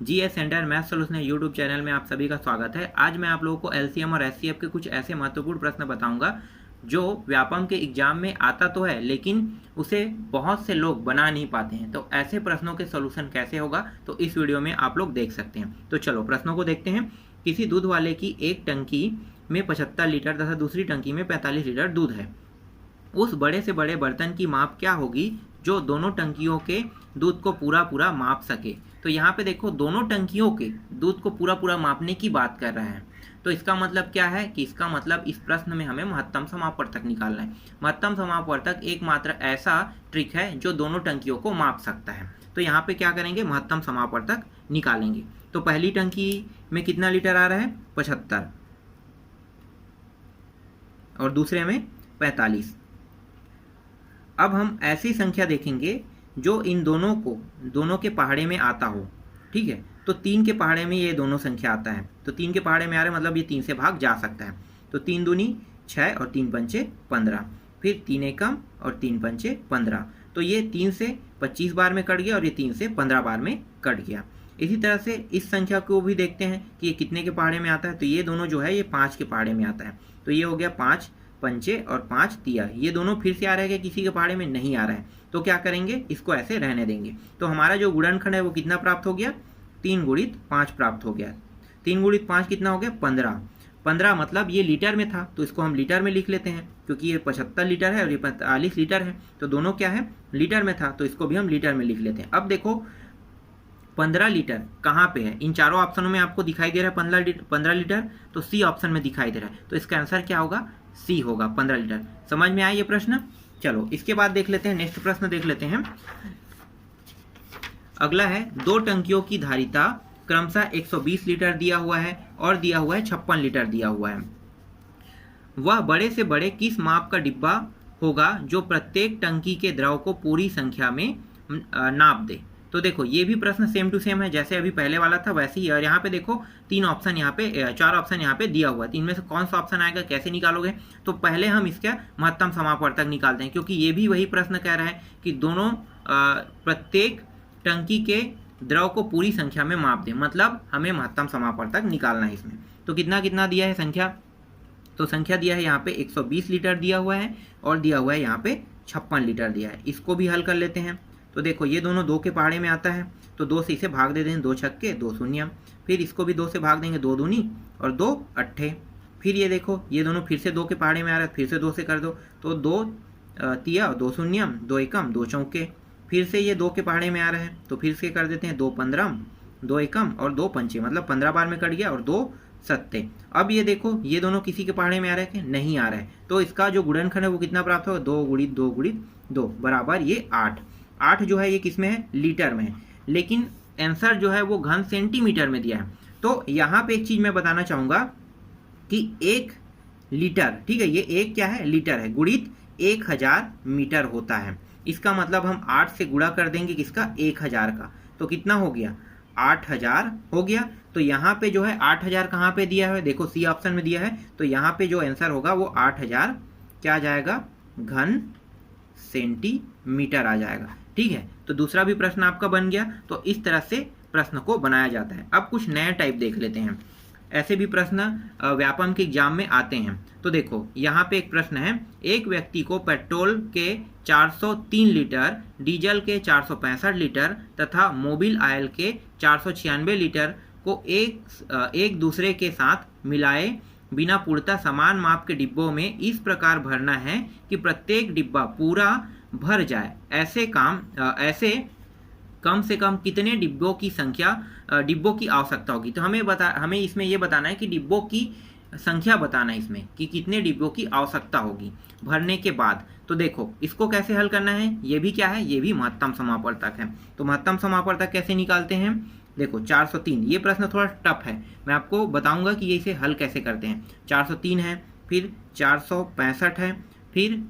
GS centre math solution YouTube channel में आप सभी का स्वागत है। आज मैं आप लोगों को एलसीएम और एचसीएफ के कुछ ऐसे महत्वपूर्ण प्रश्न बताऊंगा जो व्यापम के एग्जाम में आता तो है लेकिन उसे बहुत से लोग बना नहीं पाते हैं। तो ऐसे प्रश्नों के सॉल्यूशन कैसे होगा तो इस वीडियो में आप लोग देख सकते हैं। तो चलो प्रश्नों को देखते हैं। किसी दूध वाले की एक टंकी में 75 लीटर तथा दूसरी टंकी में 45 लीटर दूध है। उस बड़े से बड़े बर्तन की माप क्या होगी जो दोनों टंकियों के दूध को पूरा पूरा माप सके। तो यहाँ पे देखो दोनों टंकियों के दूध को पूरा पूरा मापने की बात कर रहा है। तो इसका मतलब क्या है कि इसका मतलब इस प्रश्न में हमें महत्तम समापवर्तक निकालना है। महत्तम समापवर्तक एकमात्र ऐसा ट्रिक है जो दोनों टंकियों को माप सकता है। तो यहाँ पे क्या करेंगे, महत्तम समापवर्तक निकालेंगे। तो पहली टंकी में कितना लीटर आ रहा है, 75, और दूसरे में 45। अब हम ऐसी संख्या देखेंगे जो इन दोनों के पहाड़े में आता हो। ठीक है, तो 3 के पहाड़े में ये दोनों संख्या आता है। तो 3 के पहाड़े में आ रहा है मतलब ये 3 से भाग जा सकता है। तो 3 दूनी 6 और 3 पंचे 15, फिर 3 एकम और 3 पंचे 15। तो ये 3 से 25 बार में कट गया और ये 3 से 15 बार में कट गया। इसी तरह से इस संख्या को भी देखते हैं कि ये कितने के पहाड़े में आता है। तो ये दोनों जो है ये 5 के पहाड़े में आता है। तो ये हो गया 5 पंचे और 5 तिया। ये दोनों फिर से आ रहा है कि किसी के पहाड़े में नहीं आ रहा है। तो क्या करेंगे, इसको ऐसे रहने देंगे। तो हमारा जो गुणनखंड है वो कितना प्राप्त हो गया, 3 गुणित 5 प्राप्त हो गया। 3 गुणित 5 कितना हो गया, 15। 15 मतलब ये लीटर में था तो इसको हम लीटर में लिख लेते हैं क्योंकि ये 75 लीटर है और ये 45 लीटर है। तो दोनों क्या है, लीटर में था, तो इसको भी हम लीटर में लिख लेते हैं। अब देखो 15 लीटर कहाँ पे है, इन चारों ऑप्शनों में आपको दिखाई दे रहा है 15 लीटर, तो सी ऑप्शन में दिखाई दे रहा है। तो इसका आंसर क्या होगा, सी होगा, 15 लीटर। समझ में आया ये प्रश्न। चलो इसके बाद देख लेते हैं, नेक्स्ट प्रश्न देख लेते हैं। अगला है, 2 टंकियों की धारिता क्रमशः 120 लीटर दिया हुआ है और दिया हुआ है 56 लीटर दिया हुआ है। वह बड़े से बड़े किस माप का डिब्बा होगा जो प्रत्येक टंकी के द्रव को पूरी संख्या में नाप दे। तो देखो ये भी प्रश्न सेम टू सेम है जैसे अभी पहले वाला था वैसे ही। और यहाँ पे देखो 4 ऑप्शन यहाँ पे दिया हुआ है। 3 में से कौन सा ऑप्शन आएगा, कैसे निकालोगे। तो पहले हम इसका महत्तम समापवर्तक निकालते हैं क्योंकि ये भी वही प्रश्न कह रहा है कि दोनों प्रत्येक टंकी के द्रव को पूरी संख्या में माप दें, मतलब हमें महत्तम समापवर्तक निकालना है इसमें। तो कितना कितना दिया है संख्या, तो संख्या दिया है यहाँ पे 120 लीटर दिया हुआ है और दिया हुआ है यहाँ पे 56 लीटर दिया है। इसको भी हल कर लेते हैं। तो देखो ये दोनों 2 के पहाड़े में आता है तो 2 से इसे भाग दे दें, 2 छक्के 2 शून्य। फिर इसको भी 2 से भाग देंगे, 2 दूनी और 2 अट्ठे। फिर ये देखो ये दोनों फिर से 2 के पहाड़े में आ रहा है, फिर से 2 से कर दो, तो 2 तिया 2 शून्य, 2 एकम 2 चौके। फिर से ये 2 के पहाड़े में आ रहा है तो फिर से कर देते हैं, 2 पंद्रह 2 एकम और 2 पंचे, मतलब 15 बार में कट गया और 2 सत्ते। अब ये देखो ये दोनों किसी के पहाड़े में आ रहा है कि नहीं आ रहा है। तो इसका जो गुणनखंड है वो कितना प्राप्त होगा, 2 गुणित 2 गुणित 2 बराबर ये 8। 8 जो है ये किस में है, लीटर में है, लेकिन आंसर जो है वो घन सेंटीमीटर में दिया है। तो यहाँ पे एक चीज मैं बताना चाहूंगा कि 1 लीटर, ठीक है, ये एक क्या है, लीटर है, गुणित 1000 मीटर होता है। इसका मतलब हम 8 से गुणा कर देंगे किसका, 1000 का। तो कितना हो गया, 8000 हो गया। तो यहाँ पे जो है 8000 कहाँ पे दिया है, देखो सी ऑप्शन में दिया है। तो यहाँ पे जो आंसर होगा वो 8000 क्या आ जाएगा, घन सेंटीमीटर आ जाएगा। ठीक है, तो दूसरा भी प्रश्न आपका बन गया। तो इस तरह से प्रश्न को बनाया जाता है। अब कुछ नया टाइप देख लेते हैं। ऐसे भी प्रश्न व्यापम के एग्जाम में आते हैं। तो देखो यहाँ पे एक प्रश्न है, एक व्यक्ति को पेट्रोल के 403 लीटर, डीजल के 465 लीटर तथा मोबिल ऑयल के 496 लीटर को एक दूसरे के साथ मिलाए बिना पूर्णतः समान माप के डिब्बों में इस प्रकार भरना है कि प्रत्येक डिब्बा पूरा भर जाए। ऐसे कम से कम कितने डिब्बों की आवश्यकता होगी। तो हमें इसमें ये बताना है कि डिब्बों की संख्या बताना है इसमें कि कितने डिब्बों की आवश्यकता होगी भरने के बाद। तो देखो इसको कैसे हल करना है, ये भी क्या है, ये भी महत्तम समापवर्तक है। तो महत्तम समापवर्तक कैसे निकालते हैं, देखो 403, ये प्रश्न थोड़ा टफ है, मैं आपको बताऊंगा कि ये इसे हल कैसे करते हैं। 403 है, फिर 465 है, फिर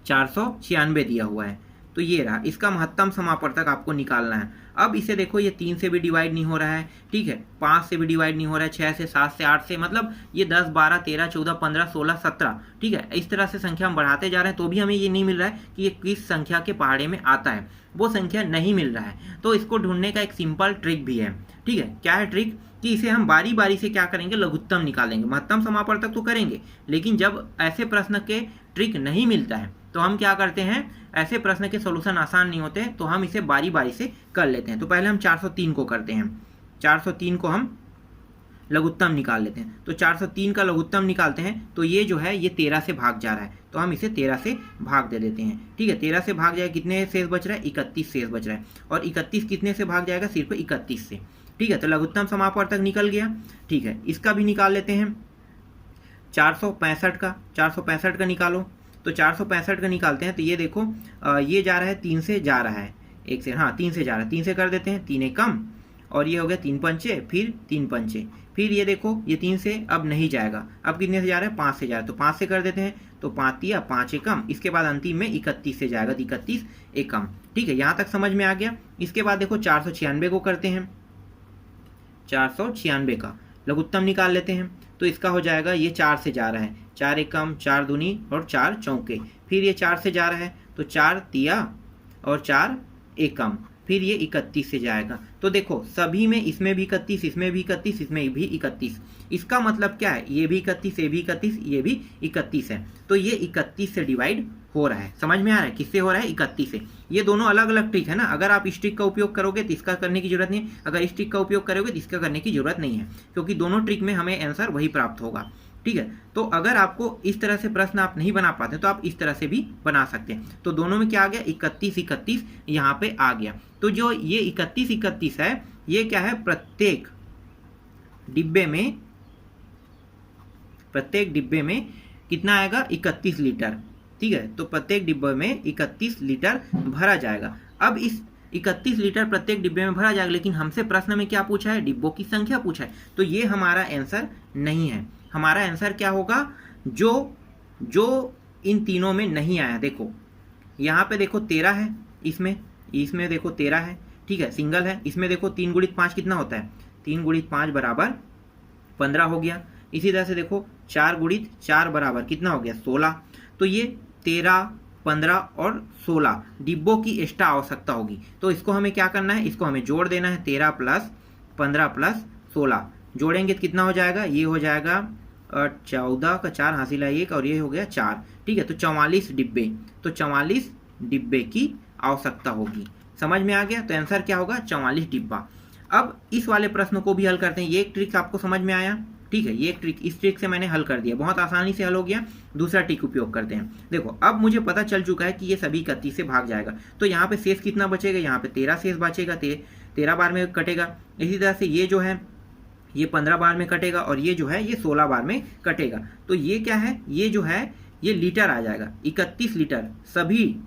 496 दिया हुआ है। तो ये रहा, इसका महत्तम समापवर्तक आपको निकालना है। अब इसे देखो ये 3 से भी डिवाइड नहीं हो रहा है, ठीक है, 5 से भी डिवाइड नहीं हो रहा है, 6 से, 7 से, 8 से, मतलब ये 10 12 13 14 15 16 17, ठीक है, इस तरह से संख्या हम बढ़ाते जा रहे हैं तो भी हमें ये नहीं मिल रहा है कि ये किस संख्या के पहाड़े में आता है, वो संख्या नहीं मिल रहा है। तो इसको ढूंढने का एक सिंपल ट्रिक भी है। ठीक है, क्या है ट्रिक कि इसे हम बारी बारी से क्या करेंगे, लघुत्तम निकालेंगे। महत्तम समापवर्तक तो करेंगे, लेकिन जब ऐसे प्रश्न के ट्रिक नहीं मिलता है तो हम क्या करते हैं, ऐसे प्रश्न के सॉल्यूशन आसान नहीं होते तो हम इसे बारी बारी से कर लेते हैं। तो पहले हम 403 को करते हैं, 403 को हम लघुत्तम निकाल लेते हैं। तो 403 का लघुत्तम निकालते हैं तो ये जो है ये 13 से भाग जा रहा है, तो हम इसे 13 से भाग दे देते हैं। ठीक है, 13 से भाग जाए, कितने शेष बच रहा है, 31 शेष बच रहा है। और 31 कितने से भाग जाएगा, सिर्फ 31 से। ठीक है, तो लघुत्तम समापवर्तक निकल गया। ठीक है, इसका भी निकाल लेते हैं 465 का, 465 का निकालो। तो 465 का निकालते हैं तो ये देखो ये जा रहा है 3 से जा रहा है, 1 से, हाँ 3 से जा रहा है, 3 से कर देते हैं, 3 एक कम, और ये हो गया 3 पंचे, फिर 3 पंचे, फिर ये देखो ये 3 से अब नहीं जाएगा, अब कितने से जा रहा है, 5 से जा रहा है, तो 5 से कर देते हैं, तो 5 या 5 एकम, इसके बाद अंतिम में 31 से जाएगा, 31 एकम। ठीक है, यहाँ तक समझ में आ गया। इसके बाद देखो 496 को करते हैं, 496 का लघुत्तम निकाल लेते हैं। तो इसका हो जाएगा, ये 4 से जा रहा है, 4 एकम, 4 दूनी और 4 चौके, फिर ये 4 से जा रहा है तो 4 तिया और 4 एकम, फिर ये 31 से जाएगा। तो देखो सभी में, इसमें भी 31, इसमें भी 31, इसमें भी 31, इसका मतलब क्या है, ये भी 31, ये भी 31, ये भी 31 है, तो ये 31 से डिवाइड हो रहा है। समझ में आ रहा है, किससे हो रहा है, 31 से। ये दोनों अलग अलग ट्रिक है ना, अगर आप इस ट्रिक का उपयोग करोगे तो इसका करने की जरूरत नहीं है, अगर इस ट्रिक का उपयोग करोगे तो इसका करने की जरूरत नहीं है, क्योंकि दोनों ट्रिक में हमें आंसर वही प्राप्त होगा। ठीक है, तो अगर आपको इस तरह से प्रश्न आप नहीं बना पाते तो आप इस तरह से भी बना सकते हैं। तो दोनों में क्या आ गया, 31 31 यहाँ पे आ गया। तो जो ये 31 31 है, ये क्या है, प्रत्येक डिब्बे में कितना आएगा, 31 लीटर। ठीक है, तो प्रत्येक डिब्बे में 31 लीटर भरा जाएगा। अब इस 31 लीटर प्रत्येक डिब्बे में भरा जाएगा, लेकिन हमसे प्रश्न में क्या पूछा है, डिब्बों की संख्या पूछा है, तो ये हमारा आंसर नहीं है। हमारा आंसर क्या होगा, जो इन तीनों में नहीं आया। देखो यहाँ पे देखो 13 है, इसमें देखो 13 है, ठीक है, सिंगल है। इसमें देखो 3 गुणित 5 कितना होता है, 3 गुणित 5 बराबर 15 हो गया। इसी तरह से देखो 4 गुणित 4 बराबर कितना हो गया, 16। तो ये 13, 15 और 16 डिब्बों की एक्स्ट्रा आवश्यकता होगी। तो इसको हमें क्या करना है, इसको हमें जोड़ देना है, 13 प्लस 15 प्लस 16 जोड़ेंगे तो कितना हो जाएगा, ये हो जाएगा 14 का 4 हासिल 1 और ये हो गया 4। ठीक है, तो 44 डिब्बे, तो 44 डिब्बे की आवश्यकता होगी। समझ में आ गया, तो आंसर क्या होगा, 44 डिब्बा। अब इस वाले प्रश्न को भी हल करते हैं। ये एक ट्रिक आपको समझ में आया, ठीक है, ये एक ट्रिक, इस ट्रिक से मैंने हल कर दिया, बहुत आसानी से हल हो गया। दूसरा ट्रिक उपयोग करते हैं। देखो अब मुझे पता चल चुका है कि ये सभी 31 से भाग जाएगा, तो यहाँ पे शेष कितना बचेगा, यहाँ पे 13 शेष बचेगा, 13 बार में कटेगा। इसी तरह से ये जो है ये 15 बार में कटेगा, और ये जो है ये 16 बार में कटेगा। तो ये क्या है, ये जो है ये लीटर आ जाएगा, 31 लीटर।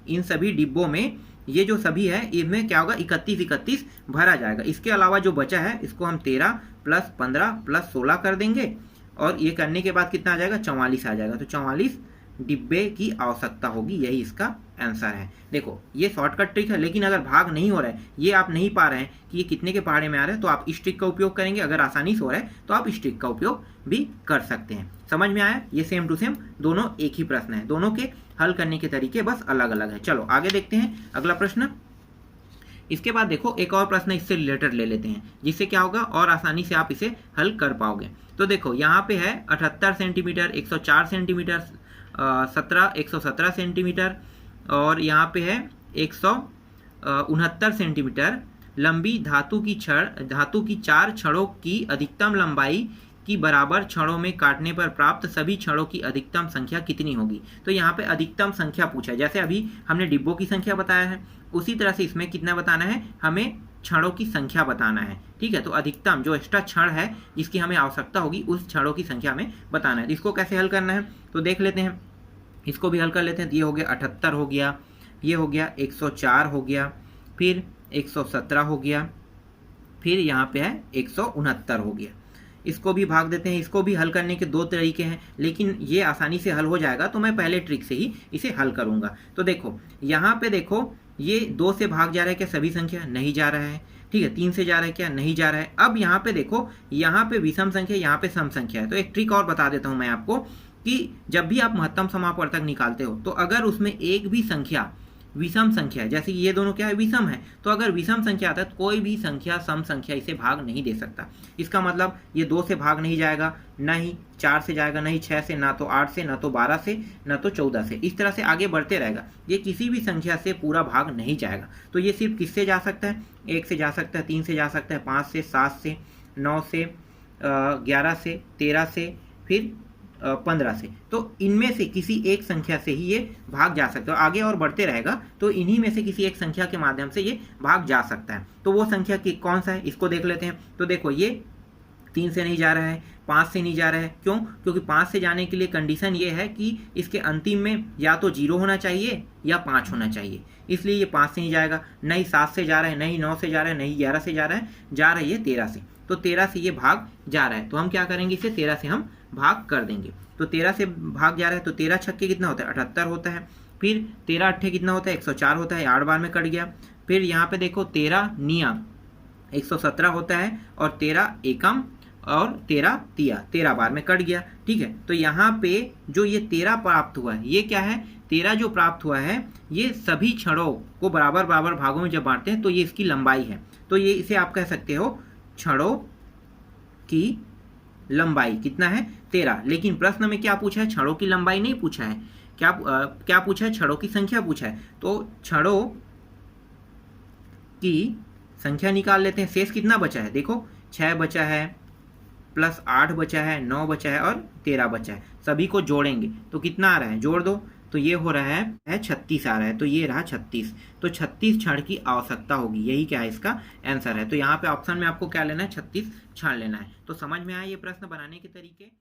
इन सभी डिब्बों में ये जो सभी है, इनमें क्या होगा, 31 31 भरा जाएगा। इसके अलावा जो बचा है इसको हम 13 प्लस 15 प्लस 16 कर देंगे, और ये करने के बाद कितना आ जाएगा, 44 आ जाएगा। तो 44 डिब्बे की आवश्यकता होगी, यही इसका आंसर है। देखो ये शॉर्टकट ट्रिक है, लेकिन अगर भाग नहीं हो रहा है, ये आप नहीं पा रहे हैं कि ये कितने के पहाड़े में आ रहे हैं, तो आप इस ट्रिक का उपयोग करेंगे। अगर आसानी से हो रहा है तो आप इस ट्रिक का उपयोग भी कर सकते हैं। समझ में आया, ये सेम टू सेम दोनों एक ही प्रश्न है, दोनों के हल करने के तरीके बस अलग अलग है। चलो आगे देखते हैं अगला प्रश्न। इसके बाद देखो एक और प्रश्न इससे रिलेटेड ले लेते हैं, जिससे क्या होगा और आसानी से आप इसे हल कर पाओगे। तो देखो यहाँ पे है 78 सेंटीमीटर, 104 सेंटीमीटर, 117 सेंटीमीटर, और यहाँ पे है 169 सेंटीमीटर लंबी धातु की 4 छड़ों की अधिकतम लंबाई की बराबर छड़ों में काटने पर प्राप्त सभी छड़ों की अधिकतम संख्या कितनी होगी। तो यहाँ पे अधिकतम संख्या पूछा है, जैसे अभी हमने डिब्बों की संख्या बताया है, उसी तरह से इसमें कितना बताना है, हमें छड़ों की संख्या बताना है। ठीक है, तो अधिकतम जो एक्स्ट्रा छड़ है जिसकी हमें आवश्यकता होगी, उस छड़ों की संख्या हमें बताना है। तो इसको कैसे हल करना है, तो देख लेते हैं, इसको भी हल कर लेते हैं। ये हो गया 78 हो गया, ये हो गया 104 हो गया, फिर 117 हो गया, फिर यहाँ पे है 169 हो गया। इसको भी भाग देते हैं। इसको भी हल करने के 2 तरीके हैं, लेकिन ये आसानी से हल हो जाएगा, तो मैं पहले ट्रिक से ही इसे हल करूँगा। तो देखो यहाँ पे देखो ये 2 से भाग जा रहा है क्या, सभी संख्या नहीं जा रहा है। ठीक है, 3 से जा रहा है क्या, नहीं जा रहा है। अब यहाँ पे देखो, यहाँ पे विषम संख्या, यहाँ पे सम संख्या है। तो एक ट्रिक और बता देता हूँ मैं आपको कि जब भी आप महत्तम समापवर्तक निकालते हो, तो अगर उसमें एक भी संख्या विषम संख्या है, जैसे कि ये दोनों क्या है, विषम है, तो अगर विषम संख्या आता है तो कोई भी संख्या सम संख्या इसे भाग नहीं दे सकता। इसका मतलब ये 2 से भाग नहीं जाएगा, ना ही 4 से जाएगा, ना ही 6 से, ना तो 8 से, ना तो 12 से, ना तो 14 से, इस तरह से आगे बढ़ते रहेगा। ये किसी भी संख्या से पूरा भाग नहीं जाएगा। तो ये सिर्फ किससे जा सकता है, 1 से जा सकता है, 3 से जा सकता है, 5 से, 7 से, 9 से, 11 से, 13 से, फिर 15 से। तो इनमें से किसी एक संख्या से ही ये भाग जा सकता है, आगे और बढ़ते रहेगा तो इन्हीं में से किसी एक संख्या के माध्यम से ये भाग जा सकता है। तो वो संख्या की कौन सा है, इसको देख लेते हैं। तो देखो ये 3 से नहीं जा रहा है, 5 से नहीं जा रहा है, क्यों? क्योंकि 5 से जाने के लिए कंडीशन ये है कि इसके अंतिम में या तो 0 होना चाहिए या 5 होना चाहिए, इसलिए ये 5 से नहीं जाएगा। नहीं 7 से जा रहा है, नहीं 9 से जा रहा है, नहीं 11 से जा रहा है ये 13 से। तो 13 से ये भाग जा रहा है, तो हम क्या करेंगे, इसे 13 से हम भाग कर देंगे। तो 13 से भाग जा रहा है, तो 13 छक्के कितना होता है, 78 होता है। फिर 13 अट्ठे कितना होता है, 104 होता है, 8 बार में कट गया। फिर यहाँ पे देखो 13 निया 117 होता है, और 13 एकम और 13 तिया 13 बार में कट गया। ठीक है, तो यहाँ पे जो ये 13 प्राप्त हुआ है, ये क्या है, 13 जो प्राप्त हुआ है ये सभी क्षणों को बराबर बराबर भागों में जब बांटते हैं तो ये इसकी लंबाई है। तो ये इसे आप कह सकते हो क्षणों की लंबाई कितना है, 13। लेकिन प्रश्न में क्या पूछा है, क्षणों की लंबाई नहीं पूछा है, क्या पूछा है, क्षणों की संख्या पूछा है। तो क्षणों की संख्या निकाल लेते हैं। शेष कितना बचा है, देखो 6 बचा है, प्लस 8 बचा है, 9 बचा है और 13 बचा है। सभी को जोड़ेंगे तो कितना आ रहा है, जोड़ दो तो ये हो रहा है 36 आ रहा है। तो ये रहा 36। तो 36 क्षण की आवश्यकता होगी, यही क्या है इसका आंसर है। तो यहाँ पे ऑप्शन में आपको क्या लेना है, 36 क्षण लेना है। तो समझ में आया ये प्रश्न बनाने के तरीके।